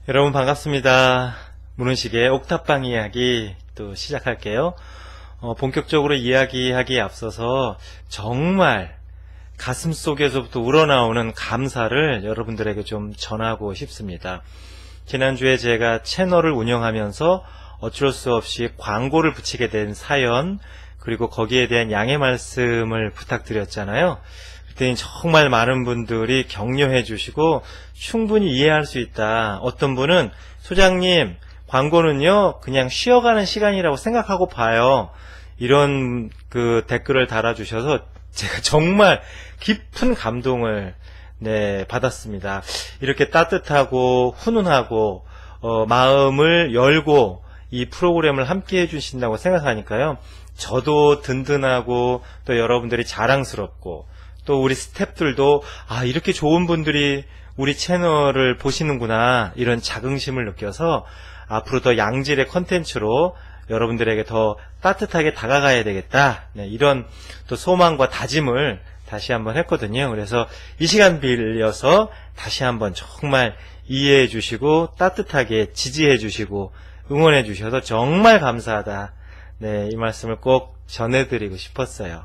여러분 반갑습니다. 문은식의 옥탑방 이야기 또 시작할게요. 본격적으로 이야기하기에 앞서서 정말 가슴 속에서부터 우러나오는 감사를 여러분들에게 좀 전하고 싶습니다. 지난주에 제가 채널을 운영하면서 어쩔 수 없이 광고를 붙이게 된 사연, 그리고 거기에 대한 양해 말씀을 부탁드렸잖아요. 그때는 정말 많은 분들이 격려해 주시고 충분히 이해할 수 있다. 어떤 분은 소장님 광고는요 그냥 쉬어가는 시간이라고 생각하고 봐요. 이런 댓글을 달아주셔서 제가 정말 깊은 감동을 받았습니다. 이렇게 따뜻하고 훈훈하고 마음을 열고 이 프로그램을 함께 해주신다고 생각하니까요. 저도 든든하고 또 여러분들이 자랑스럽고 또 우리 스태프들도 이렇게 좋은 분들이 우리 채널을 보시는구나 이런 자긍심을 느껴서 앞으로 더 양질의 컨텐츠로 여러분들에게 더 따뜻하게 다가가야 되겠다 이런 또 소망과 다짐을 다시 한번 했거든요. 그래서 이 시간 빌려서 다시 한번 정말 이해해 주시고 따뜻하게 지지해 주시고 응원해 주셔서 정말 감사하다. 이 말씀을 꼭 전해드리고 싶었어요.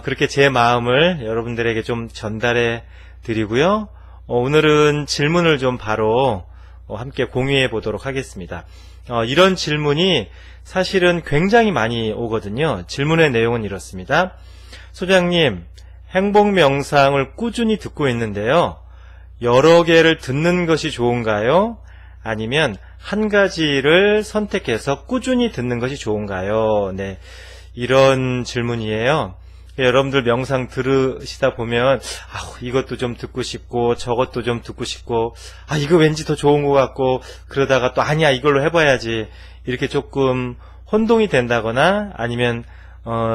그렇게 제 마음을 여러분들에게 좀 전달해 드리고요. 오늘은 질문을 좀 바로 함께 공유해 보도록 하겠습니다. 이런 질문이 사실은 굉장히 많이 오거든요. 질문의 내용은 이렇습니다. 소장님, 행복명상을 꾸준히 듣고 있는데요. 여러 개를 듣는 것이 좋은가요? 아니면 한 가지를 선택해서 꾸준히 듣는 것이 좋은가요? 이런 질문이에요. 여러분들 명상 들으시다 보면 이것도 좀 듣고 싶고 저것도 좀 듣고 싶고 이거 왠지 더 좋은 것 같고 그러다가 또 아니야 이걸로 해봐야지 이렇게 조금 혼동이 된다거나 아니면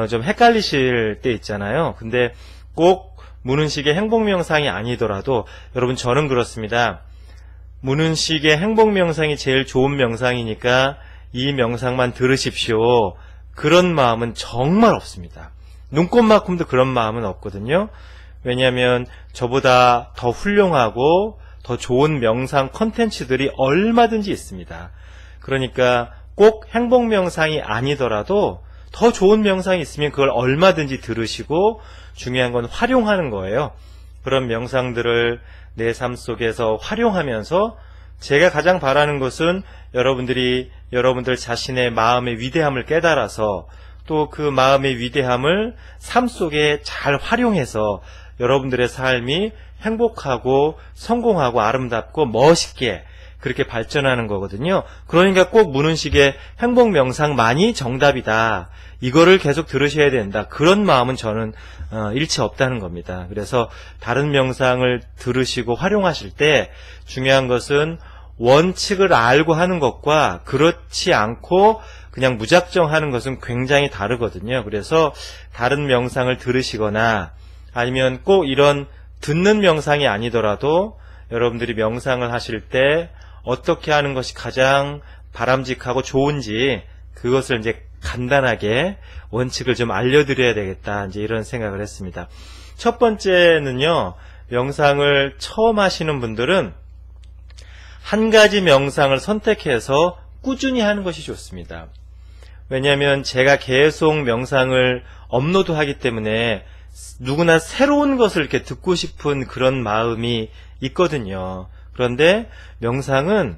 좀 헷갈리실 때 있잖아요. 근데 꼭 문은식의 행복명상이 아니더라도 여러분 저는 그렇습니다. 문은식의 행복명상이 제일 좋은 명상이니까 이 명상만 들으십시오. 그런 마음은 정말 없습니다. 눈꽃만큼도 그런 마음은 없거든요. 왜냐하면 저보다 더 훌륭하고 더 좋은 명상 컨텐츠들이 얼마든지 있습니다. 그러니까 꼭 행복명상이 아니더라도 더 좋은 명상이 있으면 그걸 얼마든지 들으시고 중요한 건 활용하는 거예요. 그런 명상들을 내 삶 속에서 활용하면서 제가 가장 바라는 것은 여러분들 자신의 마음의 위대함을 깨달아서 또 그 마음의 위대함을 삶 속에 잘 활용해서 여러분들의 삶이 행복하고 성공하고 아름답고 멋있게 그렇게 발전하는 거거든요. 그러니까 꼭 문은식의 행복명상만이 정답이다. 이거를 계속 들으셔야 된다. 그런 마음은 저는 일치 없다는 겁니다. 그래서 다른 명상을 들으시고 활용하실 때 중요한 것은 원칙을 알고 하는 것과 그렇지 않고 그냥 무작정 하는 것은 굉장히 다르거든요. 그래서 다른 명상을 들으시거나 아니면 꼭 이런 듣는 명상이 아니더라도 여러분들이 명상을 하실 때 어떻게 하는 것이 가장 바람직하고 좋은지 그것을 이제 간단하게 원칙을 좀 알려드려야 되겠다 이런 생각을 했습니다. 첫 번째는요, 명상을 처음 하시는 분들은 한 가지 명상을 선택해서 꾸준히 하는 것이 좋습니다. 왜냐하면 제가 계속 명상을 업로드하기 때문에 누구나 새로운 것을 이렇게 듣고 싶은 그런 마음이 있거든요. 그런데 명상은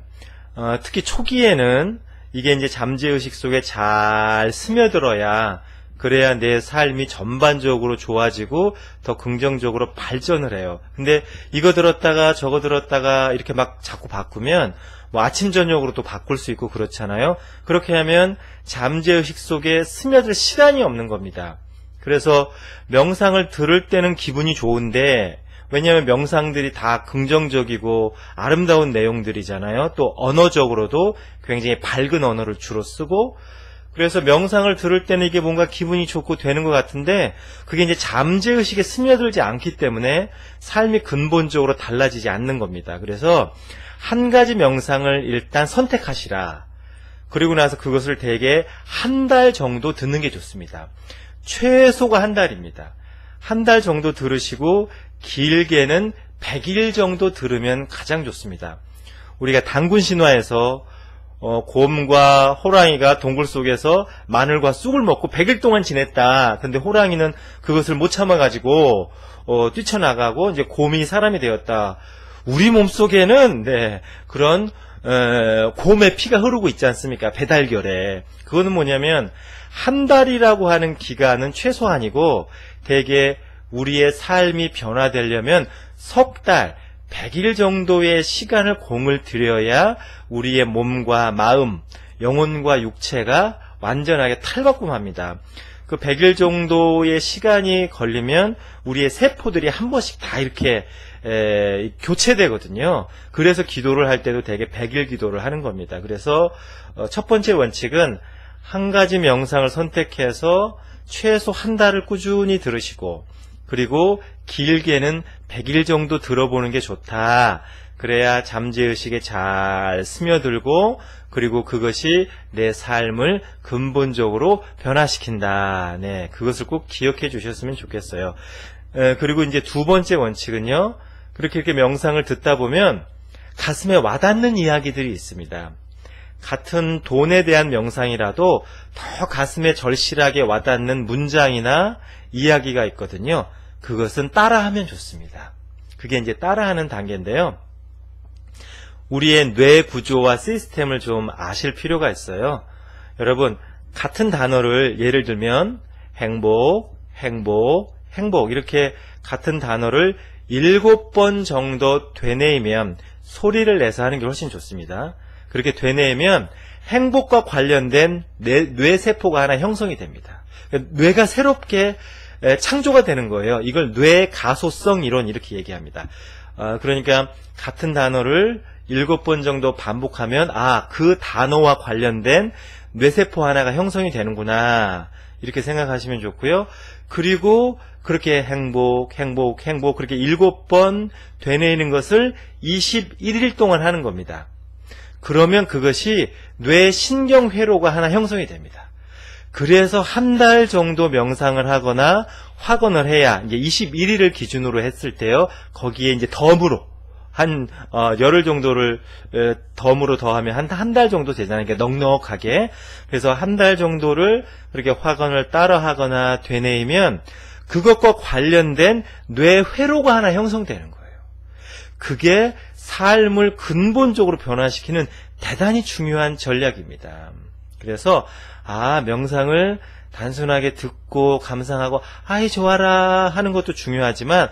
특히 초기에는 이게 이제 잠재의식 속에 잘 스며들어야 그래야 내 삶이 전반적으로 좋아지고 더 긍정적으로 발전을 해요. 근데 이거 들었다가 저거 들었다가 이렇게 막 자꾸 바꾸면 뭐 아침 저녁으로 또 바꿀 수 있고 그렇잖아요. 그렇게 하면 잠재의식 속에 스며들 시간이 없는 겁니다. 그래서 명상을 들을 때는 기분이 좋은데 왜냐하면 명상들이 다 긍정적이고 아름다운 내용들이잖아요. 또 언어적으로도 굉장히 밝은 언어를 주로 쓰고 그래서 명상을 들을 때는 이게 뭔가 기분이 좋고 되는 것 같은데 그게 이제 잠재의식에 스며들지 않기 때문에 삶이 근본적으로 달라지지 않는 겁니다. 그래서 한 가지 명상을 일단 선택하시라. 그리고 나서 그것을 대개 한 달 정도 듣는 게 좋습니다. 최소가 한 달입니다. 한 달 정도 들으시고 길게는 100일 정도 들으면 가장 좋습니다. 우리가 단군 신화에서 곰과 호랑이가 동굴 속에서 마늘과 쑥을 먹고 100일 동안 지냈다. 근데 호랑이는 그것을 못 참아가지고 뛰쳐나가고 이제 곰이 사람이 되었다. 우리 몸속에는 그런 곰의 피가 흐르고 있지 않습니까? 배달결에. 그거는 뭐냐면 한 달이라고 하는 기간은 최소한이고 대개 우리의 삶이 변화되려면 석 달, 100일 정도의 시간을 공을 들여야 우리의 몸과 마음, 영혼과 육체가 완전하게 탈바꿈합니다. 그 100일 정도의 시간이 걸리면 우리의 세포들이 한 번씩 다 이렇게 교체되거든요. 그래서 기도를 할 때도 되게 100일 기도를 하는 겁니다. 그래서 첫 번째 원칙은 한 가지 명상을 선택해서 최소 한 달을 꾸준히 들으시고 그리고 길게는 100일 정도 들어보는 게 좋다. 그래야 잠재의식에 잘 스며들고 그리고 그것이 내 삶을 근본적으로 변화시킨다. 그것을 꼭 기억해 주셨으면 좋겠어요. 그리고 이제 두 번째 원칙은요. 그렇게 이렇게 명상을 듣다 보면 가슴에 와닿는 이야기들이 있습니다. 같은 돈에 대한 명상이라도 더 가슴에 절실하게 와닿는 문장이나 이야기가 있거든요. 그것은 따라하면 좋습니다. 그게 이제 따라하는 단계인데요. 우리의 뇌 구조와 시스템을 좀 아실 필요가 있어요. 여러분, 같은 단어를 예를 들면 행복, 행복, 행복 이렇게 같은 단어를 7번 정도 되뇌이면 소리를 내서 하는 게 훨씬 좋습니다. 그렇게 되뇌이면 행복과 관련된 뇌세포가 하나 형성이 됩니다. 뇌가 새롭게 창조가 되는 거예요. 이걸 뇌 가소성 이론 이렇게 얘기합니다. 그러니까 같은 단어를 7번 정도 반복하면 그 단어와 관련된 뇌세포 하나가 형성이 되는구나 이렇게 생각하시면 좋고요. 그리고 그렇게 행복, 행복, 행복 그렇게 7번 되뇌이는 것을 21일 동안 하는 겁니다. 그러면 그것이 뇌 신경회로가 하나 형성이 됩니다. 그래서 한 달 정도 명상을 하거나 확언을 해야 이제 21일을 기준으로 했을 때요. 거기에 이제 덤으로 한 열흘 정도를 덤으로 더하면 한 달 정도 되잖아요. 그러니까 넉넉하게. 그래서 한 달 정도를 그렇게 확언을 따라 하거나 되뇌이면 그것과 관련된 뇌 회로가 하나 형성되는 거예요. 그게 삶을 근본적으로 변화시키는 대단히 중요한 전략입니다. 그래서 명상을 단순하게 듣고 감상하고 아이 좋아라 하는 것도 중요하지만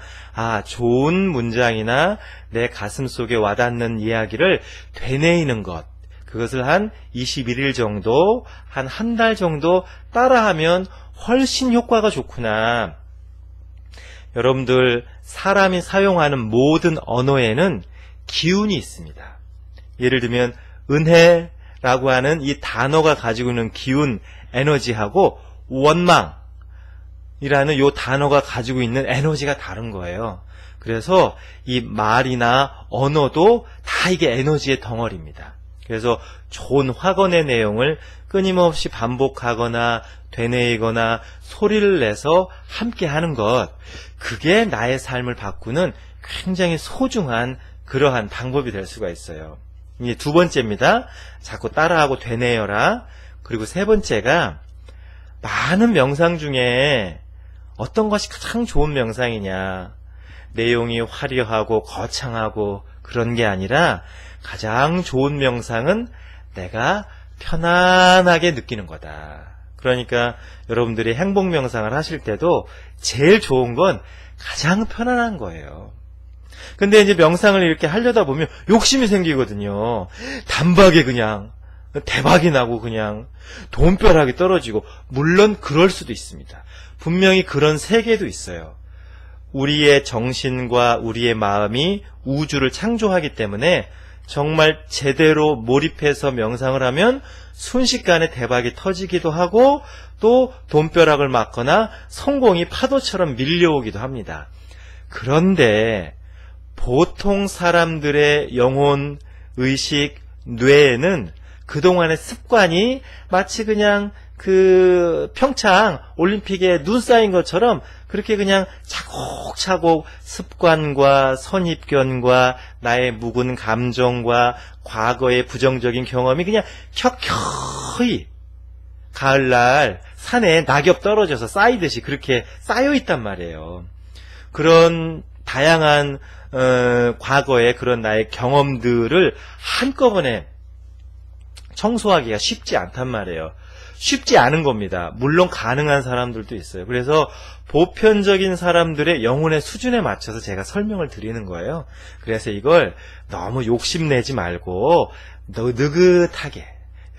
좋은 문장이나 내 가슴 속에 와닿는 이야기를 되뇌이는 것 그것을 한 21일 정도 한 달 정도 따라하면 훨씬 효과가 좋구나. 여러분들 사람이 사용하는 모든 언어에는 기운이 있습니다. 예를 들면 은혜라고 하는 이 단어가 가지고 있는 기운, 에너지하고 원망이라는 이 단어가 가지고 있는 에너지가 다른 거예요. 그래서 이 말이나 언어도 다 이게 에너지의 덩어리입니다. 그래서 좋은 확언의 내용을 끊임없이 반복하거나 되뇌이거나 소리를 내서 함께 하는 것, 그게 나의 삶을 바꾸는 굉장히 소중한 그러한 방법이 될 수가 있어요. 이게 두 번째입니다. 자꾸 따라하고 되뇌어라. 그리고 세 번째가 많은 명상 중에 어떤 것이 가장 좋은 명상이냐. 내용이 화려하고 거창하고 그런 게 아니라 가장 좋은 명상은 내가 편안하게 느끼는 거다. 그러니까 여러분들이 행복 명상을 하실 때도 제일 좋은 건 가장 편안한 거예요. 근데 이제 명상을 이렇게 하려다 보면 욕심이 생기거든요. 단박에 그냥 대박이 나고 그냥 돈벼락이 떨어지고, 물론 그럴 수도 있습니다. 분명히 그런 세계도 있어요. 우리의 정신과 우리의 마음이 우주를 창조하기 때문에 정말 제대로 몰입해서 명상을 하면 순식간에 대박이 터지기도 하고 또 돈벼락을 맞거나 성공이 파도처럼 밀려오기도 합니다. 그런데 보통 사람들의 영혼, 의식, 뇌에는 그동안의 습관이 마치 그냥 그 평창 올림픽에 눈 쌓인 것처럼 그렇게 그냥 차곡차곡 습관과 선입견과 나의 묵은 감정과 과거의 부정적인 경험이 그냥 켜켜이 가을날 산에 낙엽 떨어져서 쌓이듯이 그렇게 쌓여있단 말이에요. 그런 다양한 과거의 그런 나의 경험들을 한꺼번에 청소하기가 쉽지 않단 말이에요. 쉽지 않은 겁니다. 물론 가능한 사람들도 있어요. 그래서 보편적인 사람들의 영혼의 수준에 맞춰서 제가 설명을 드리는 거예요. 그래서 이걸 너무 욕심내지 말고 느긋하게,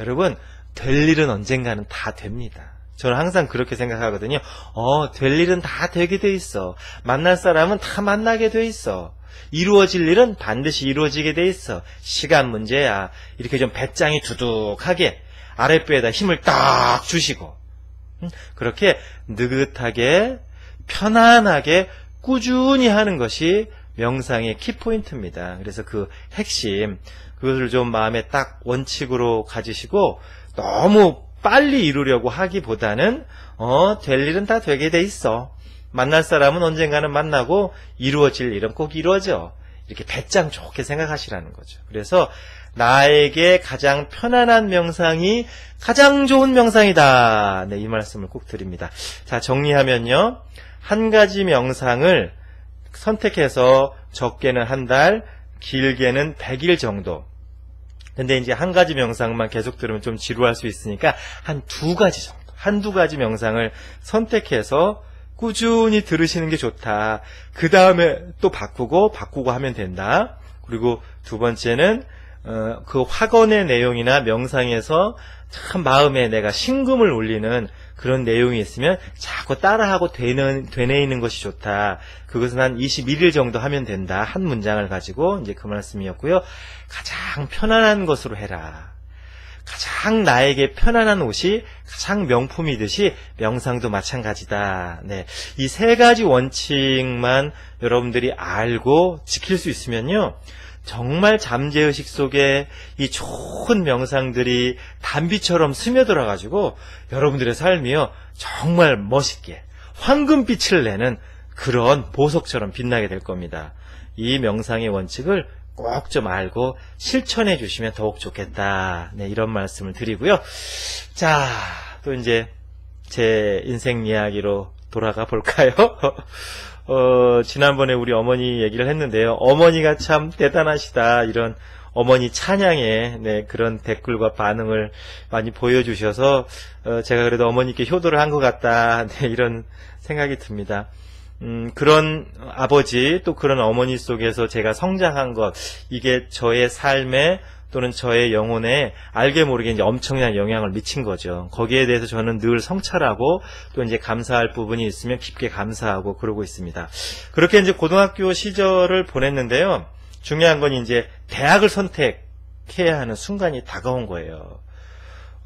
여러분 될 일은 언젠가는 다 됩니다. 저는 항상 그렇게 생각하거든요. 될 일은 다 되게 돼 있어. 만날 사람은 다 만나게 돼 있어. 이루어질 일은 반드시 이루어지게 돼 있어. 시간 문제야. 이렇게 좀 배짱이 두둑하게 아랫배에다 힘을 딱 주시고 그렇게 느긋하게 편안하게 꾸준히 하는 것이 명상의 키포인트입니다. 그래서 그 핵심, 그것을 좀 마음에 딱 원칙으로 가지시고 너무 빨리 이루려고 하기보다는 될 일은 다 되게 돼 있어. 만날 사람은 언젠가는 만나고 이루어질 일은 꼭 이루어져. 이렇게 배짱 좋게 생각하시라는 거죠. 그래서 나에게 가장 편안한 명상이 가장 좋은 명상이다. 네, 이 말씀을 꼭 드립니다. 자, 정리하면요. 한 가지 명상을 선택해서 적게는 한 달, 길게는 100일 정도. 근데 이제 한 가지 명상만 계속 들으면 좀 지루할 수 있으니까 한 두 가지 정도, 한두 가지 명상을 선택해서 꾸준히 들으시는 게 좋다. 그 다음에 또 바꾸고 하면 된다. 그리고 두 번째는 그 확언의 내용이나 명상에서 참 마음에 내가 심금을 울리는 그런 내용이 있으면 자꾸 따라하고 되뇌이는 것이 좋다. 그것은 한 21일 정도 하면 된다. 한 문장을 가지고 이제 그 말씀이었고요. 가장 편안한 것으로 해라. 가장 나에게 편안한 옷이 가장 명품이듯이 명상도 마찬가지다. 네, 이 세 가지 원칙만 여러분들이 알고 지킬 수 있으면요. 정말 잠재의식 속에 이 좋은 명상들이 단비처럼 스며들어가지고 여러분들의 삶이요. 정말 멋있게 황금빛을 내는 그런 보석처럼 빛나게 될 겁니다. 이 명상의 원칙을 꼭 좀 알고 실천해 주시면 더욱 좋겠다. 네, 이런 말씀을 드리고요. 자, 또 이제 제 인생 이야기로 돌아가 볼까요? 지난번에 우리 어머니 얘기를 했는데요. 어머니가 참 대단하시다. 이런 어머니 찬양의 네, 그런 댓글과 반응을 많이 보여주셔서 제가 그래도 어머니께 효도를 한 것 같다. 네, 이런 생각이 듭니다. 그런 아버지 또 그런 어머니 속에서 제가 성장한 것, 이게 저의 삶에 또는 저의 영혼에 알게 모르게 이제 엄청난 영향을 미친 거죠. 거기에 대해서 저는 늘 성찰하고 또 이제 감사할 부분이 있으면 깊게 감사하고 그러고 있습니다. 그렇게 이제 고등학교 시절을 보냈는데요. 중요한 건 이제 대학을 선택해야 하는 순간이 다가온 거예요.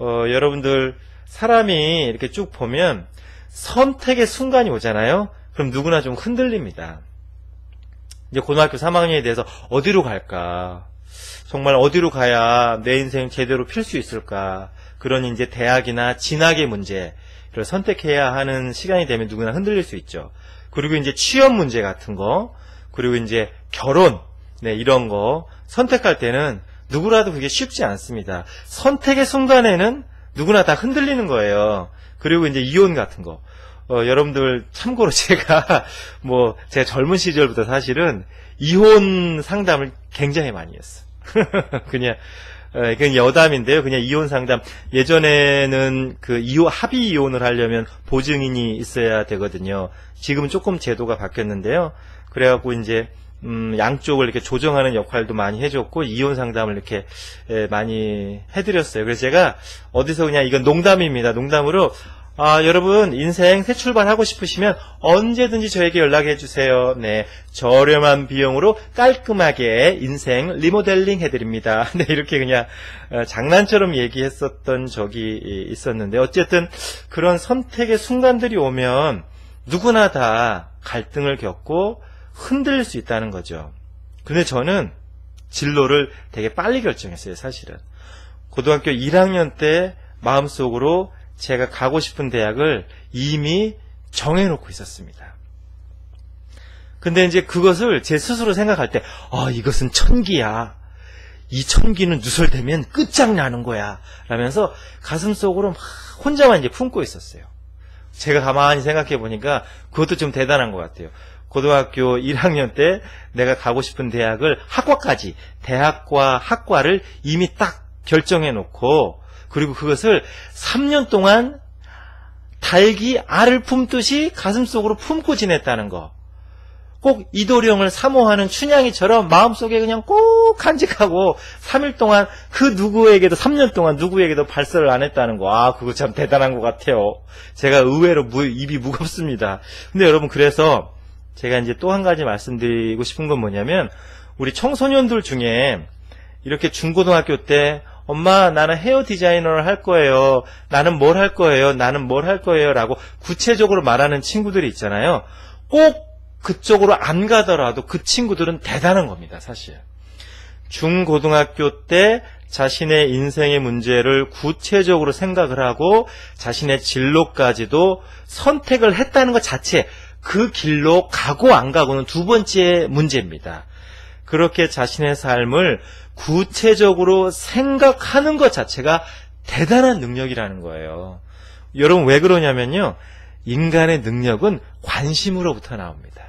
여러분들 사람이 이렇게 쭉 보면 선택의 순간이 오잖아요. 그럼 누구나 좀 흔들립니다. 이제 고등학교 3학년에 대해서 어디로 갈까? 정말 어디로 가야 내 인생 제대로 필 수 있을까? 그런 이제 대학이나 진학의 문제를 선택해야 하는 시간이 되면 누구나 흔들릴 수 있죠. 그리고 이제 취업 문제 같은 거, 그리고 이제 결혼, 네, 이런 거 선택할 때는 누구라도 그게 쉽지 않습니다. 선택의 순간에는 누구나 다 흔들리는 거예요. 그리고 이제 이혼 같은 거. 여러분들 참고로 제가 제가 젊은 시절부터 사실은 이혼 상담을 굉장히 많이 했어. 그냥 여담인데요. 그냥 이혼 상담. 예전에는 그 합의 이혼을 하려면 보증인이 있어야 되거든요. 지금은 조금 제도가 바뀌었는데요. 그래갖고 이제 양쪽을 이렇게 조정하는 역할도 많이 해줬고 이혼 상담을 이렇게 많이 해드렸어요. 그래서 제가 어디서 그냥 이건 농담입니다. 농담으로 여러분 인생 새 출발하고 싶으시면 언제든지 저에게 연락해 주세요. 네, 저렴한 비용으로 깔끔하게 인생 리모델링 해드립니다. 네, 이렇게 그냥 장난처럼 얘기했었던 적이 있었는데 어쨌든 그런 선택의 순간들이 오면 누구나 다 갈등을 겪고 흔들릴 수 있다는 거죠. 근데 저는 진로를 되게 빨리 결정했어요. 사실은 고등학교 1학년 때 마음속으로 제가 가고 싶은 대학을 이미 정해놓고 있었습니다. 근데 이제 그것을 제 스스로 생각할 때, 이것은 천기야. 이 천기는 누설되면 끝장나는 거야. 라면서 가슴속으로 막 혼자만 이제 품고 있었어요. 제가 가만히 생각해 보니까 그것도 좀 대단한 것 같아요. 고등학교 1학년 때 내가 가고 싶은 대학을 학과까지, 대학과 학과를 이미 딱 결정해 놓고, 그리고 그것을 3년 동안 닭이 알을 품듯이 가슴속으로 품고 지냈다는 거. 꼭 이도령을 사모하는 춘향이처럼 마음속에 그냥 꼭 간직하고 3일 동안 그 누구에게도 3년 동안 누구에게도 발설을 안 했다는 거. 그거 참 대단한 것 같아요. 제가 의외로 입이 무겁습니다. 근데 여러분, 그래서 제가 이제 또 한 가지 말씀드리고 싶은 건 뭐냐면, 우리 청소년들 중에 이렇게 중고등학교 때 엄마, 나는 헤어 디자이너를 할 거예요. 나는 뭘 할 거예요. 나는 뭘 할 거예요. 라고 구체적으로 말하는 친구들이 있잖아요. 꼭 그쪽으로 안 가더라도 그 친구들은 대단한 겁니다, 사실. 중고등학교 때 자신의 인생의 문제를 구체적으로 생각을 하고 자신의 진로까지도 선택을 했다는 것 자체, 그 길로 가고 안 가고는 두 번째 문제입니다. 그렇게 자신의 삶을 구체적으로 생각하는 것 자체가 대단한 능력이라는 거예요. 여러분, 왜 그러냐면요, 인간의 능력은 관심으로부터 나옵니다.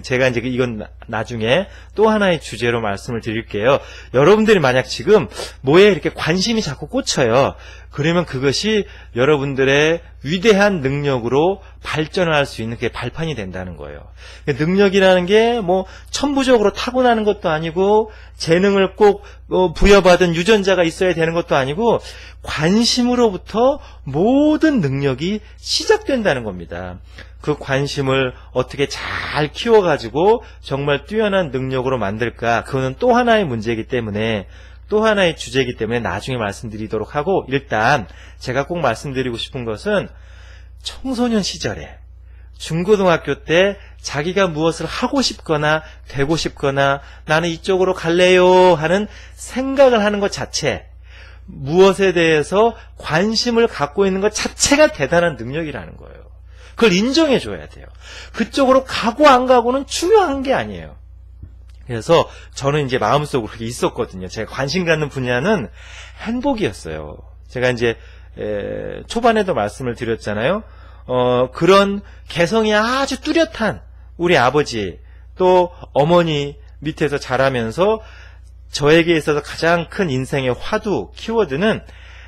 제가 이제 이건 나중에 또 하나의 주제로 말씀을 드릴게요. 여러분들이 만약 지금 뭐에 이렇게 관심이 자꾸 꽂혀요. 그러면 그것이 여러분들의 위대한 능력으로 발전을 할 수 있는 게 발판이 된다는 거예요. 능력이라는 게 뭐 천부적으로 타고나는 것도 아니고 재능을 꼭 부여받은 유전자가 있어야 되는 것도 아니고 관심으로부터 모든 능력이 시작된다는 겁니다. 그 관심을 어떻게 잘 키워가지고 정말 뛰어난 능력으로 만들까, 그거는 또 하나의 문제이기 때문에, 또 하나의 주제이기 때문에 나중에 말씀드리도록 하고, 일단 제가 꼭 말씀드리고 싶은 것은 청소년 시절에 중고등학교 때 자기가 무엇을 하고 싶거나 되고 싶거나 나는 이쪽으로 갈래요 하는 생각을 하는 것 자체, 무엇에 대해서 관심을 갖고 있는 것 자체가 대단한 능력이라는 거예요. 그걸 인정해 줘야 돼요. 그쪽으로 가고 안 가고는 중요한 게 아니에요. 그래서 저는 이제 마음속으로 그렇게 있었거든요. 제가 관심 갖는 분야는 행복이었어요. 제가 이제 초반에도 말씀을 드렸잖아요. 그런 개성이 아주 뚜렷한 우리 아버지 또 어머니 밑에서 자라면서 저에게 있어서 가장 큰 인생의 화두, 키워드는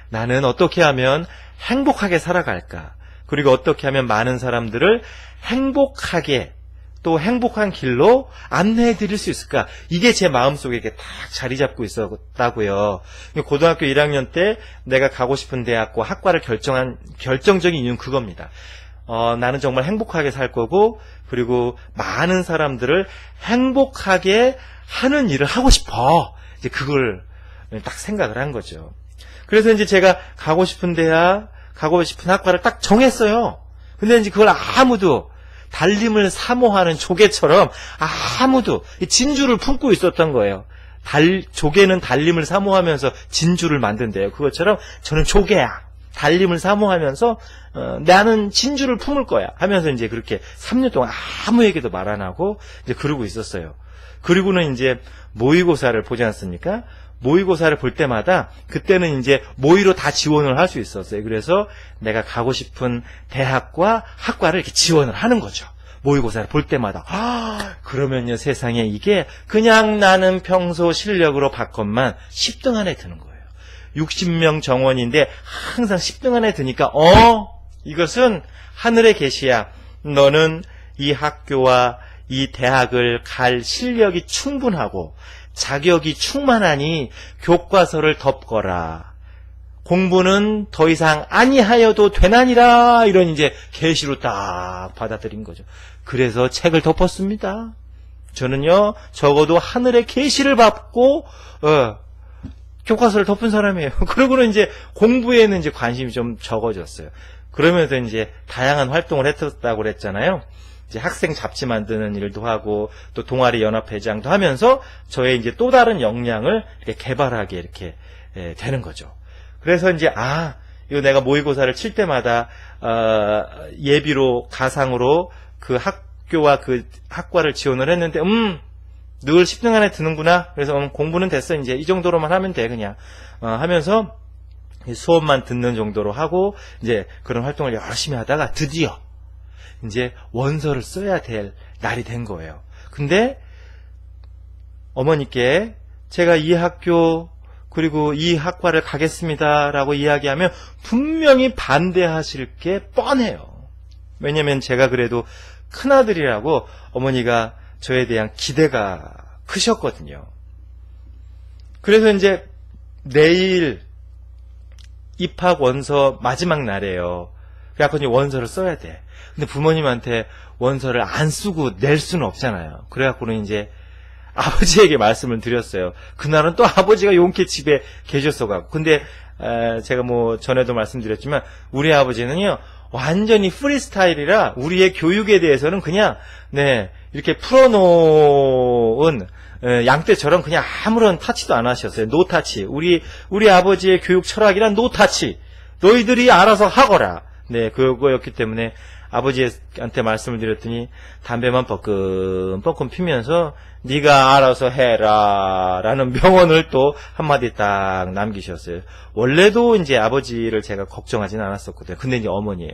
나는 어떻게 하면 행복하게 살아갈까? 그리고 어떻게 하면 많은 사람들을 행복하게 또 행복한 길로 안내해 드릴 수 있을까? 이게 제 마음속에 이렇게 딱 자리 잡고 있었다고요. 고등학교 1학년 때 내가 가고 싶은 대학과 학과를 결정한 결정적인 이유는 그겁니다. 나는 정말 행복하게 살 거고, 그리고 많은 사람들을 행복하게 하는 일을 하고 싶어. 이제 그걸 딱 생각을 한 거죠. 그래서 이제 제가 가고 싶은 대학, 가고 싶은 학과를 딱 정했어요. 근데 이제 그걸 아무도, 달림을 사모하는 조개처럼 아무도 진주를 품고 있었던 거예요. 조개는 달림을 사모하면서 진주를 만든대요. 그것처럼 저는 조개야. 달림을 사모하면서 나는 진주를 품을 거야 하면서 이제 그렇게 3년 동안 아무에게도 말 안 하고 이제 그러고 있었어요. 그리고는 이제 모의고사를 보지 않습니까? 모의고사를 볼 때마다 그때는 이제 모의로 다 지원을 할 수 있었어요. 그래서 내가 가고 싶은 대학과 학과를 이렇게 지원을 하는 거죠. 모의고사를 볼 때마다. 그러면요, 세상에 이게 그냥 나는 평소 실력으로 봤건만 10등 안에 드는 거예요. 60명 정원인데 항상 10등 안에 드니까 이것은 하늘의 계시야. 너는 이 학교와 이 대학을 갈 실력이 충분하고 자격이 충만하니 교과서를 덮거라. 공부는 더 이상 아니하여도 되나니라. 이런 이제 계시로 딱 받아들인 거죠. 그래서 책을 덮었습니다. 저는요, 적어도 하늘의 계시를 받고 교과서를 덮은 사람이에요. 그러고는 이제 공부에는 이제 관심이 좀 적어졌어요. 그러면서 이제 다양한 활동을 했었다고 그랬잖아요. 이제 학생 잡지 만드는 일도 하고 또 동아리 연합회장도 하면서 저의 이제 또 다른 역량을 이렇게 개발하게 이렇게 되는 거죠. 그래서 이제 이거 내가 모의고사를 칠 때마다 예비로 가상으로 그 학교와 그 학과를 지원을 했는데 늘 10등 안에 드는구나. 그래서 공부는 됐어. 이제 이 정도로만 하면 돼. 그냥 하면서 수업만 듣는 정도로 하고 이제 그런 활동을 열심히 하다가 드디어 이제 원서를 써야 될 날이 된 거예요. 근데 어머니께 제가 이 학교 그리고 이 학과를 가겠습니다라고 이야기하면 분명히 반대하실 게 뻔해요. 왜냐면 제가 그래도 큰아들이라고 어머니가 저에 대한 기대가 크셨거든요. 그래서 이제 내일 입학 원서 마지막 날이에요. 그래갖고 이제 원서를 써야 돼. 근데 부모님한테 원서를 안 쓰고 낼 수는 없잖아요. 그래갖고는 이제 아버지에게 말씀을 드렸어요. 그날은 또 아버지가 용케 집에 계셨어갖고. 근데 제가 뭐 전에도 말씀드렸지만 우리 아버지는요 완전히 프리스타일이라 우리의 교육에 대해서는 그냥 이렇게 풀어놓은 양떼처럼 그냥 아무런 타치도 안 하셨어요. 노타치. 우리 아버지의 교육 철학이란 노타치. 너희들이 알아서 하거라. 그거였기 때문에 아버지한테 말씀을 드렸더니 담배만 뻐끔뻐끔 피면서 네가 알아서 해라 라는 명언을 또 한마디 딱 남기셨어요. 원래도 이제 아버지를 제가 걱정하진 않았었거든요. 근데 이제 어머니예요.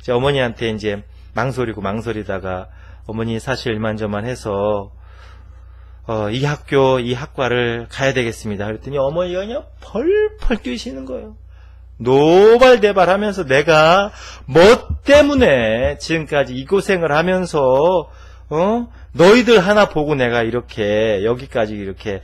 이제 어머니한테 이제 망설이다가 어머니 사실 이만저만 해서 이 학교 이 학과를 가야 되겠습니다. 그랬더니 어머니가 그냥 펄펄 뛰시는 거예요. 노발대발하면서 내가 뭐 때문에 지금까지 이 고생을 하면서 너희들 하나 보고 내가 이렇게 여기까지 이렇게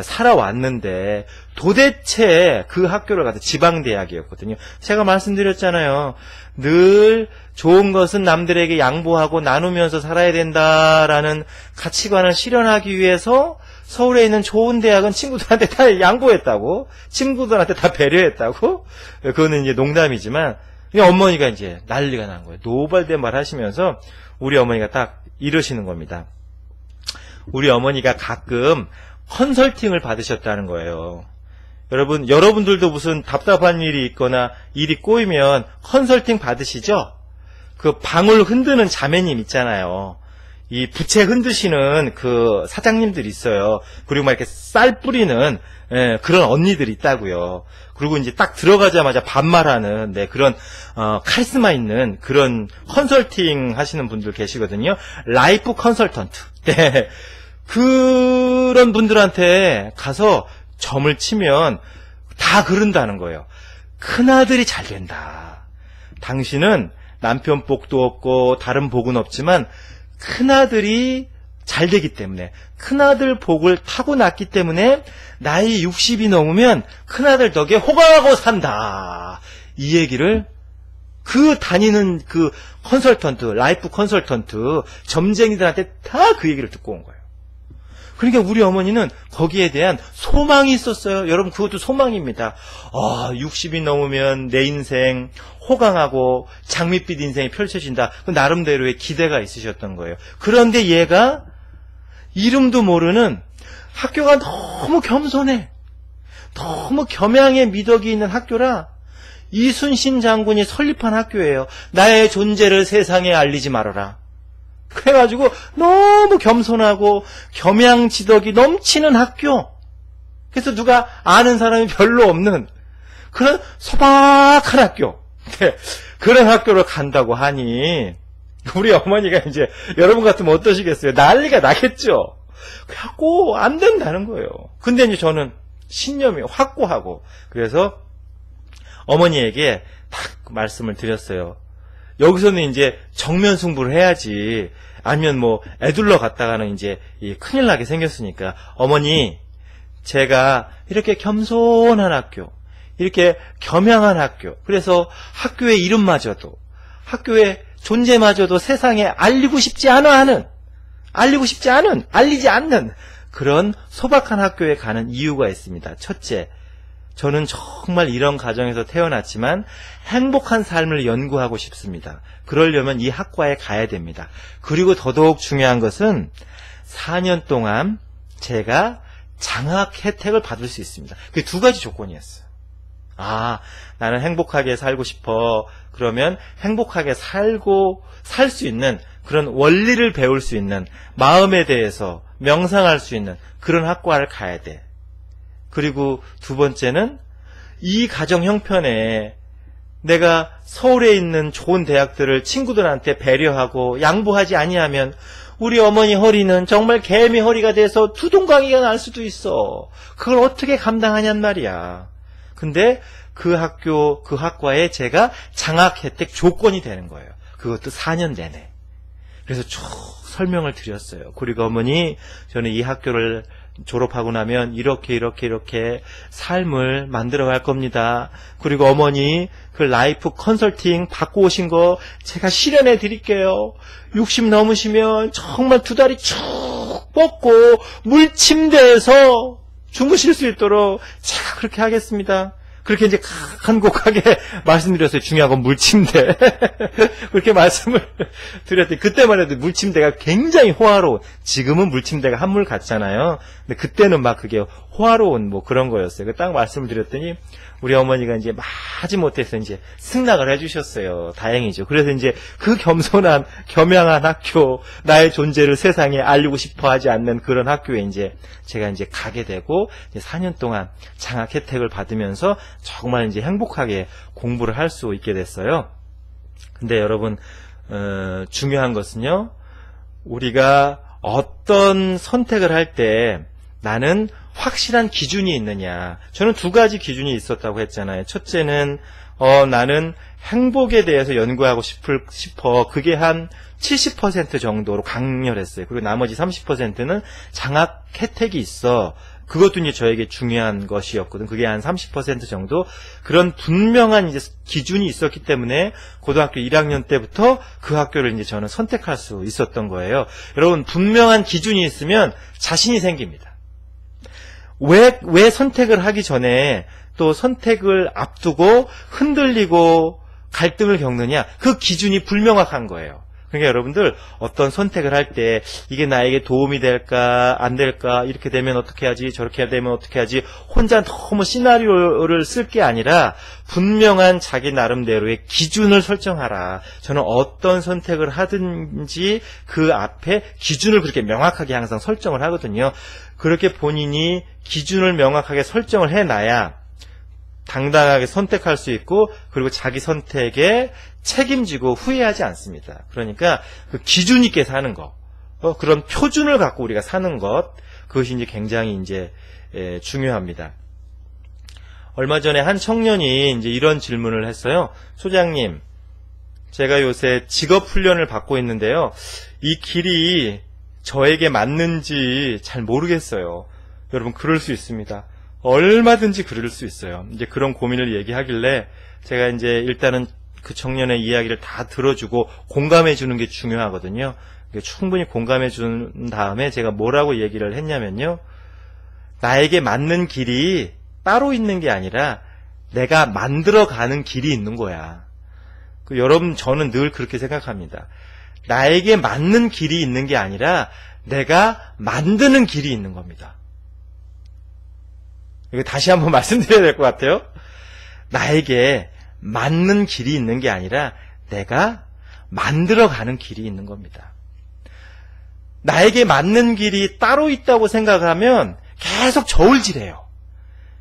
살아왔는데 도대체 그 학교를 가서 지방대학이었거든요. 제가 말씀드렸잖아요. 늘 좋은 것은 남들에게 양보하고 나누면서 살아야 된다라는 가치관을 실현하기 위해서 서울에 있는 좋은 대학은 친구들한테 다 양보했다고, 친구들한테 다 배려했다고. 그거는 이제 농담이지만 어머니가 이제 난리가 난 거예요. 노발대발 하시면서 우리 어머니가 딱 이러시는 겁니다. 우리 어머니가 가끔 컨설팅을 받으셨다는 거예요. 여러분들도 무슨 답답한 일이 있거나 일이 꼬이면 컨설팅 받으시죠? 그 방울 흔드는 자매님 있잖아요. 이 부채 흔드시는 그 사장님들 있어요. 그리고 막 이렇게 쌀 뿌리는 그런 언니들이 있다고요. 그리고 이제 딱 들어가자마자 반말하는 그런 카리스마 있는 그런 컨설팅 하시는 분들 계시거든요. 라이프 컨설턴트. 그런 분들한테 가서 점을 치면 다 그런다는 거예요. 큰아들이 잘 된다. 당신은 남편 복도 없고 다른 복은 없지만 큰아들이 잘 되기 때문에, 큰아들 복을 타고났기 때문에 나이 60이 넘으면 큰아들 덕에 호강하고 산다. 이 얘기를 그 다니는 그 컨설턴트, 라이프 컨설턴트 점쟁이들한테 다 그 얘기를 듣고 온 거예요. 그러니까 우리 어머니는 거기에 대한 소망이 있었어요. 여러분 그것도 소망입니다. 60이 넘으면 내 인생 호강하고 장밋빛 인생이 펼쳐진다. 그 나름대로의 기대가 있으셨던 거예요. 그런데 얘가 이름도 모르는 학교가 너무 겸손해. 너무 겸양의 미덕이 있는 학교라 이순신 장군이 설립한 학교예요. 나의 존재를 세상에 알리지 말아라. 그래가지고 너무 겸손하고 겸양지덕이 넘치는 학교. 그래서 누가 아는 사람이 별로 없는 그런 소박한 학교. 그런 학교를 간다고 하니 우리 어머니가 이제 여러분 같으면 어떠시겠어요? 난리가 나겠죠. 그래갖고 안 된다는 거예요. 근데 이제 저는 신념이 확고하고 그래서 어머니에게 딱 말씀을 드렸어요. 여기서는 이제 정면 승부를 해야지. 아니면 뭐 애둘러 갔다가는 이제 큰일 나게 생겼으니까 어머니 제가 이렇게 겸손한 학교, 이렇게 겸양한 학교, 그래서 학교의 이름마저도 학교의 존재마저도 세상에 알리지 않는 그런 소박한 학교에 가는 이유가 있습니다. 첫째, 저는 정말 이런 가정에서 태어났지만 행복한 삶을 연구하고 싶습니다. 그러려면 이 학과에 가야 됩니다. 그리고 더더욱 중요한 것은 4년 동안 제가 장학 혜택을 받을 수 있습니다. 그게 두 가지 조건이었어요. 아, 나는 행복하게 살고 싶어. 그러면 행복하게 살 수 있는 그런 원리를 배울 수 있는, 마음에 대해서 명상할 수 있는 그런 학과를 가야 돼. 그리고 두 번째는 이 가정 형편에 내가 서울에 있는 좋은 대학들을 친구들한테 배려하고 양보하지 아니하면 우리 어머니 허리는 정말 개미 허리가 돼서 두동강이가 날 수도 있어. 그걸 어떻게 감당하냔 말이야. 근데 그 학교, 그 학과에 제가 장학 혜택 조건이 되는 거예요. 그것도 4년 내내. 그래서 쭉 설명을 드렸어요. 그리고 어머니, 저는 이 학교를 졸업하고 나면 이렇게 삶을 만들어 갈 겁니다. 그리고 어머니, 그 라이프 컨설팅 받고 오신 거 제가 실현해 드릴게요. 60 넘으시면 정말 두 다리 쭉 뻗고 물침대에서 주무실 수 있도록 제가 그렇게 하겠습니다. 그렇게 이제 간곡하게 말씀드렸어요. 중요한 건 물침대. 그렇게 말씀을 드렸더니 그때만 해도 물침대가 굉장히 호화로운, 지금은 물침대가 한물 같잖아요. 근데 그때는 막 그게 호화로운 뭐 그런 거였어요. 딱 말씀을 드렸더니 우리 어머니가 이제 마지못해서 이제 승낙을 해주셨어요. 다행이죠. 그래서 이제 그 겸손한, 겸양한 학교, 나의 존재를 세상에 알리고 싶어 하지 않는 그런 학교에 이제 제가 이제 가게 되고, 이제 4년 동안 장학 혜택을 받으면서 정말 이제 행복하게 공부를 할 수 있게 됐어요. 근데 여러분, 중요한 것은요, 우리가 어떤 선택을 할 때 나는 확실한 기준이 있느냐. 저는 두 가지 기준이 있었다고 했잖아요. 첫째는 나는 행복에 대해서 연구하고 싶어. 그게 한 70% 정도로 강렬했어요. 그리고 나머지 30%는 장학 혜택이 있어. 그것도 이제 저에게 중요한 것이었거든. 그게 한 30% 정도. 그런 분명한 이제 기준이 있었기 때문에 고등학교 1학년 때부터 그 학교를 이제 저는 선택할 수 있었던 거예요. 여러분, 분명한 기준이 있으면 자신이 생깁니다. 왜 선택을 하기 전에 또 선택을 앞두고 흔들리고 갈등을 겪느냐? 그 기준이 불명확한 거예요. 그러니까 여러분들 어떤 선택을 할 때 이게 나에게 도움이 될까 안 될까, 이렇게 되면 어떻게 하지 저렇게 되면 어떻게 하지, 혼자 너무 시나리오를 쓸 게 아니라 분명한 자기 나름대로의 기준을 설정하라. 저는 어떤 선택을 하든지 그 앞에 기준을 그렇게 명확하게 항상 설정을 하거든요. 그렇게 본인이 기준을 명확하게 설정을 해놔야 당당하게 선택할 수 있고, 그리고 자기 선택에 책임지고 후회하지 않습니다. 그러니까 그 기준 있게 사는 것, 그런 표준을 갖고 우리가 사는 것, 그것이 이제 굉장히 이제 중요합니다. 얼마 전에 한 청년이 이제 이런 질문을 했어요. 소장님, 제가 요새 직업 훈련을 받고 있는데요. 이 길이 저에게 맞는지 잘 모르겠어요. 여러분, 그럴 수 있습니다. 얼마든지 그럴 수 있어요. 이제 그런 고민을 얘기하길래 제가 이제 일단은 그 청년의 이야기를 다 들어주고 공감해 주는 게 중요하거든요. 충분히 공감해 준 다음에 제가 뭐라고 얘기를 했냐면요. 나에게 맞는 길이 따로 있는 게 아니라 내가 만들어가는 길이 있는 거야. 여러분, 저는 늘 그렇게 생각합니다. 나에게 맞는 길이 있는 게 아니라 내가 만드는 길이 있는 겁니다. 이거 다시 한번 말씀드려야 될 것 같아요. 나에게 맞는 길이 있는 게 아니라 내가 만들어가는 길이 있는 겁니다. 나에게 맞는 길이 따로 있다고 생각하면 계속 저울질해요.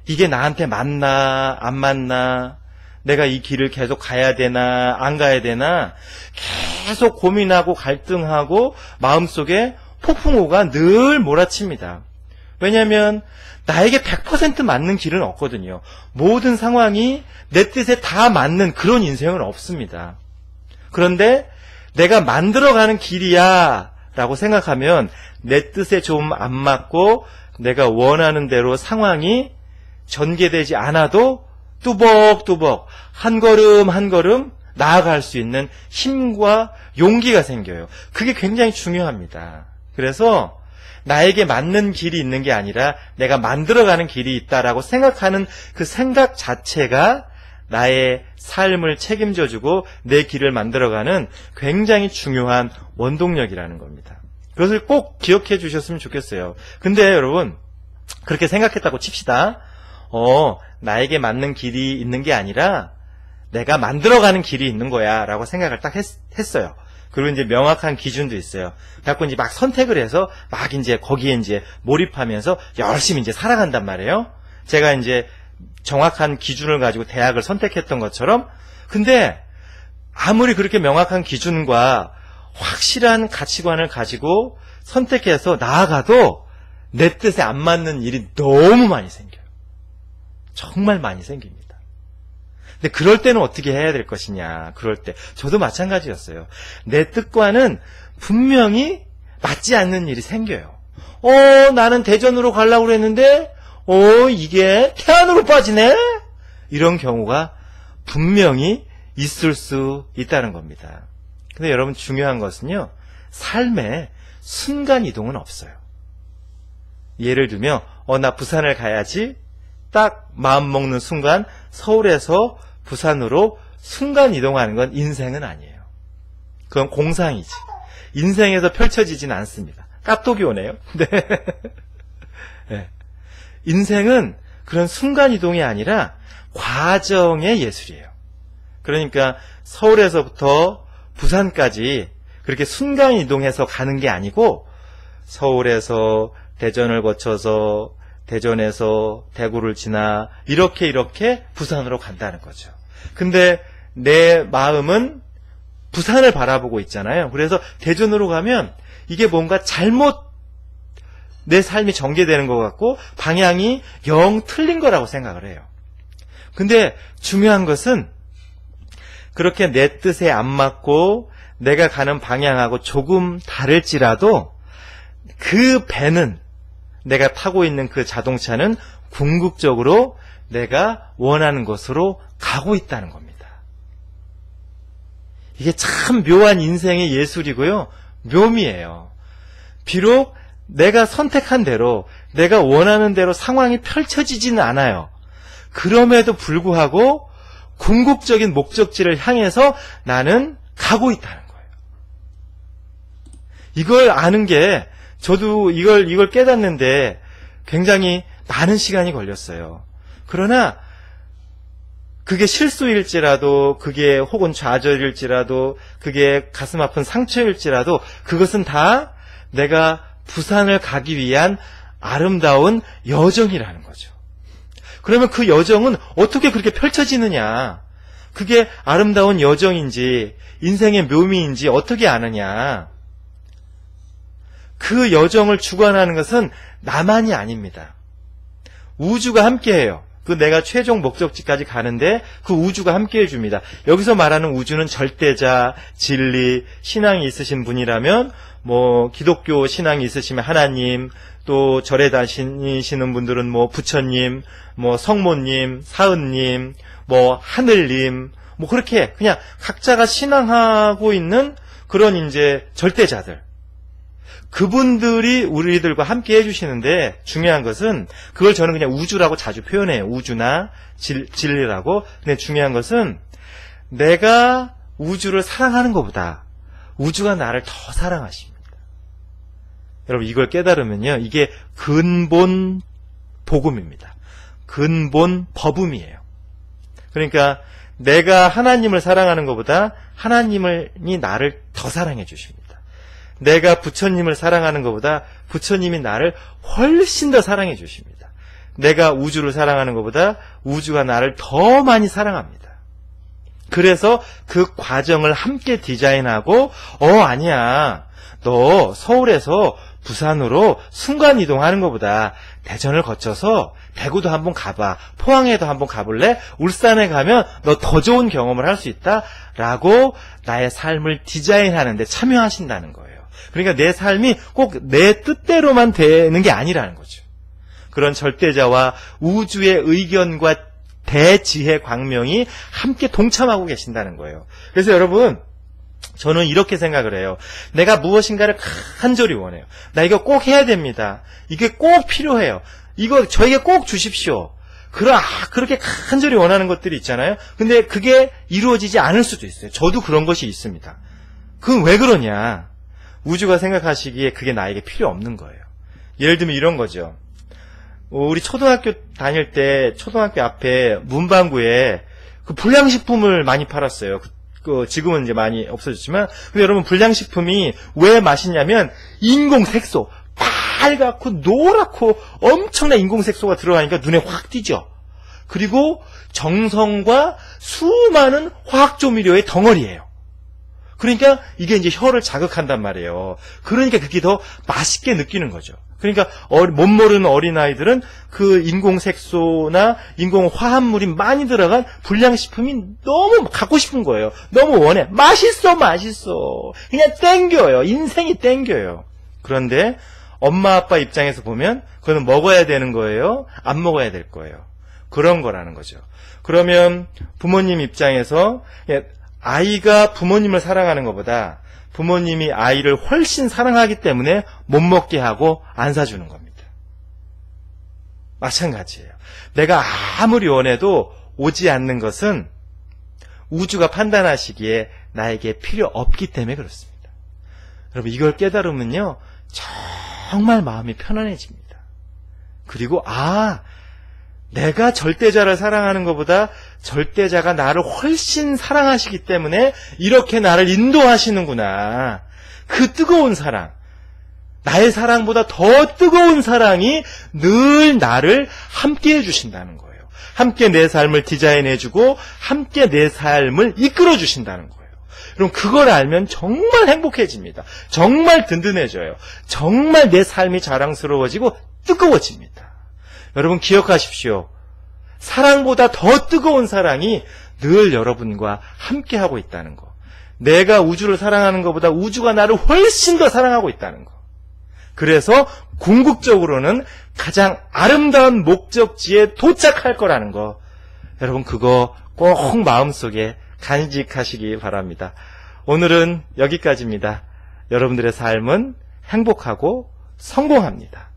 이게 나한테 맞나 안 맞나, 내가 이 길을 계속 가야 되나 안 가야 되나, 계속 고민하고 갈등하고 마음속에 폭풍우가 늘 몰아칩니다. 왜냐하면 나에게 100% 맞는 길은 없거든요. 모든 상황이 내 뜻에 다 맞는 그런 인생은 없습니다. 그런데 내가 만들어가는 길이야 라고 생각하면 내 뜻에 좀 안 맞고 내가 원하는 대로 상황이 전개되지 않아도 뚜벅뚜벅 한 걸음 한 걸음 나아갈 수 있는 힘과 용기가 생겨요. 그게 굉장히 중요합니다. 그래서 나에게 맞는 길이 있는 게 아니라 내가 만들어가는 길이 있다라고 생각하는 그 생각 자체가 나의 삶을 책임져주고 내 길을 만들어가는 굉장히 중요한 원동력이라는 겁니다. 그것을 꼭 기억해 주셨으면 좋겠어요. 근데 여러분, 그렇게 생각했다고 칩시다. 나에게 맞는 길이 있는 게 아니라 내가 만들어가는 길이 있는 거야 라고 생각을 딱 했어요. 그리고 이제 명확한 기준도 있어요. 그래갖고 이제 막 선택을 해서 막 이제 거기에 이제 몰입하면서 열심히 이제 살아간단 말이에요. 제가 이제 정확한 기준을 가지고 대학을 선택했던 것처럼. 근데 아무리 그렇게 명확한 기준과 확실한 가치관을 가지고 선택해서 나아가도 내 뜻에 안 맞는 일이 너무 많이 생겨요. 정말 많이 생깁니다. 근데 그럴 때는 어떻게 해야 될 것이냐. 그럴 때 저도 마찬가지였어요. 내 뜻과는 분명히 맞지 않는 일이 생겨요. 나는 대전으로 가려고 그랬는데 이게 태안으로 빠지네? 이런 경우가 분명히 있을 수 있다는 겁니다. 근데 여러분 중요한 것은요, 삶에 순간이동은 없어요. 예를 들면 나 부산을 가야지 딱 마음 먹는 순간 서울에서 부산으로 순간이동하는 건 인생은 아니에요. 그건 공상이지. 인생에서 펼쳐지진 않습니다. 깍독이 오네요. 네. 네. 인생은 그런 순간이동이 아니라 과정의 예술이에요. 그러니까 서울에서부터 부산까지 그렇게 순간이동해서 가는 게 아니고 서울에서 대전을 거쳐서 대전에서 대구를 지나 이렇게 부산으로 간다는 거죠. 근데 내 마음은 부산을 바라보고 있잖아요. 그래서 대전으로 가면 이게 뭔가 잘못 내 삶이 전개되는 것 같고 방향이 영 틀린 거라고 생각을 해요. 근데 중요한 것은 그렇게 내 뜻에 안 맞고 내가 가는 방향하고 조금 다를지라도 그 배는, 내가 타고 있는 그 자동차는 궁극적으로 내가 원하는 곳으로 가고 있다는 겁니다. 이게 참 묘한 인생의 예술이고요. 묘미예요. 비록 내가 선택한 대로, 내가 원하는 대로 상황이 펼쳐지지는 않아요. 그럼에도 불구하고 궁극적인 목적지를 향해서 나는 가고 있다는 거예요. 이걸 아는 게, 저도 이걸 깨닫는데 굉장히 많은 시간이 걸렸어요. 그러나 그게 실수일지라도, 그게 혹은 좌절일지라도, 그게 가슴 아픈 상처일지라도 그것은 다 내가 부산을 가기 위한 아름다운 여정이라는 거죠. 그러면 그 여정은 어떻게 그렇게 펼쳐지느냐? 그게 아름다운 여정인지 인생의 묘미인지 어떻게 아느냐? 그 여정을 주관하는 것은 나만이 아닙니다. 우주가 함께해요. 그 내가 최종 목적지까지 가는데 그 우주가 함께해 줍니다. 여기서 말하는 우주는 절대자, 진리, 신앙이 있으신 분이라면 기독교 신앙이 있으시면 하나님, 또 절에 다니시는 분들은 부처님, 성모님, 사은님, 하늘님, 그렇게 그냥 각자가 신앙하고 있는 그런 이제 절대자들. 그분들이 우리들과 함께 해주시는데 중요한 것은 그걸 저는 그냥 우주라고 자주 표현해요. 우주나 진리라고. 근데 중요한 것은 내가 우주를 사랑하는 것보다 우주가 나를 더 사랑하십니다. 여러분 이걸 깨달으면요. 이게 근본 복음입니다. 근본 법음이에요. 그러니까 내가 하나님을 사랑하는 것보다 하나님이 나를 더 사랑해 주십니다. 내가 부처님을 사랑하는 것보다 부처님이 나를 훨씬 더 사랑해 주십니다. 내가 우주를 사랑하는 것보다 우주가 나를 더 많이 사랑합니다. 그래서 그 과정을 함께 디자인하고 아니야. 너 서울에서 부산으로 순간이동하는 것보다 대전을 거쳐서 대구도 한번 가봐. 포항에도 한번 가볼래? 울산에 가면 너 더 좋은 경험을 할 수 있다. 라고 나의 삶을 디자인하는 데 참여하신다는 거예요. 그러니까 내 삶이 꼭 내 뜻대로만 되는 게 아니라는 거죠. 그런 절대자와 우주의 의견과 대지혜 광명이 함께 동참하고 계신다는 거예요. 그래서 여러분, 저는 이렇게 생각을 해요. 내가 무엇인가를 간절히 원해요. 나 이거 꼭 해야 됩니다. 이게 꼭 필요해요. 이거 저에게 꼭 주십시오. 그렇게 간절히 원하는 것들이 있잖아요. 근데 그게 이루어지지 않을 수도 있어요. 저도 그런 것이 있습니다. 그건 왜 그러냐? 우주가 생각하시기에 그게 나에게 필요 없는 거예요. 예를 들면 이런 거죠. 우리 초등학교 다닐 때 초등학교 앞에 문방구에 그 불량식품을 많이 팔았어요. 지금은 이제 많이 없어졌지만, 근데 여러분 불량식품이 왜 맛있냐면 인공색소, 빨갛고 노랗고 엄청난 인공색소가 들어가니까 눈에 확 띄죠. 그리고 정성과 수많은 화학조미료의 덩어리예요. 그러니까 이게 이제 혀를 자극한단 말이에요. 그러니까 그게 더 맛있게 느끼는 거죠. 그러니까 못 모르는 어린아이들은 그 인공색소나 인공화합물이 많이 들어간 불량식품이 너무 갖고 싶은 거예요. 너무 원해. 맛있어. 그냥 땡겨요. 인생이 땡겨요. 그런데 엄마 아빠 입장에서 보면 그거는 먹어야 되는 거예요? 안 먹어야 될 거예요? 그런 거라는 거죠. 그러면 부모님 입장에서 아이가 부모님을 사랑하는 것보다 부모님이 아이를 훨씬 사랑하기 때문에 못 먹게 하고 안 사주는 겁니다. 마찬가지예요. 내가 아무리 원해도 오지 않는 것은 우주가 판단하시기에 나에게 필요 없기 때문에 그렇습니다. 여러분 이걸 깨달으면요 정말 마음이 편안해집니다. 그리고 내가 절대자를 사랑하는 것보다 절대자가 나를 훨씬 사랑하시기 때문에 이렇게 나를 인도하시는구나. 그 뜨거운 사랑, 나의 사랑보다 더 뜨거운 사랑이 늘 나를 함께 해주신다는 거예요. 함께 내 삶을 디자인해주고 함께 내 삶을 이끌어주신다는 거예요. 여러분 그걸 알면 정말 행복해집니다. 정말 든든해져요. 정말 내 삶이 자랑스러워지고 뜨거워집니다. 여러분 기억하십시오. 사랑보다 더 뜨거운 사랑이 늘 여러분과 함께하고 있다는 거. 내가 우주를 사랑하는 것보다 우주가 나를 훨씬 더 사랑하고 있다는 거. 그래서 궁극적으로는 가장 아름다운 목적지에 도착할 거라는 거. 여러분 그거 꼭 마음속에 간직하시기 바랍니다. 오늘은 여기까지입니다. 여러분들의 삶은 행복하고 성공합니다.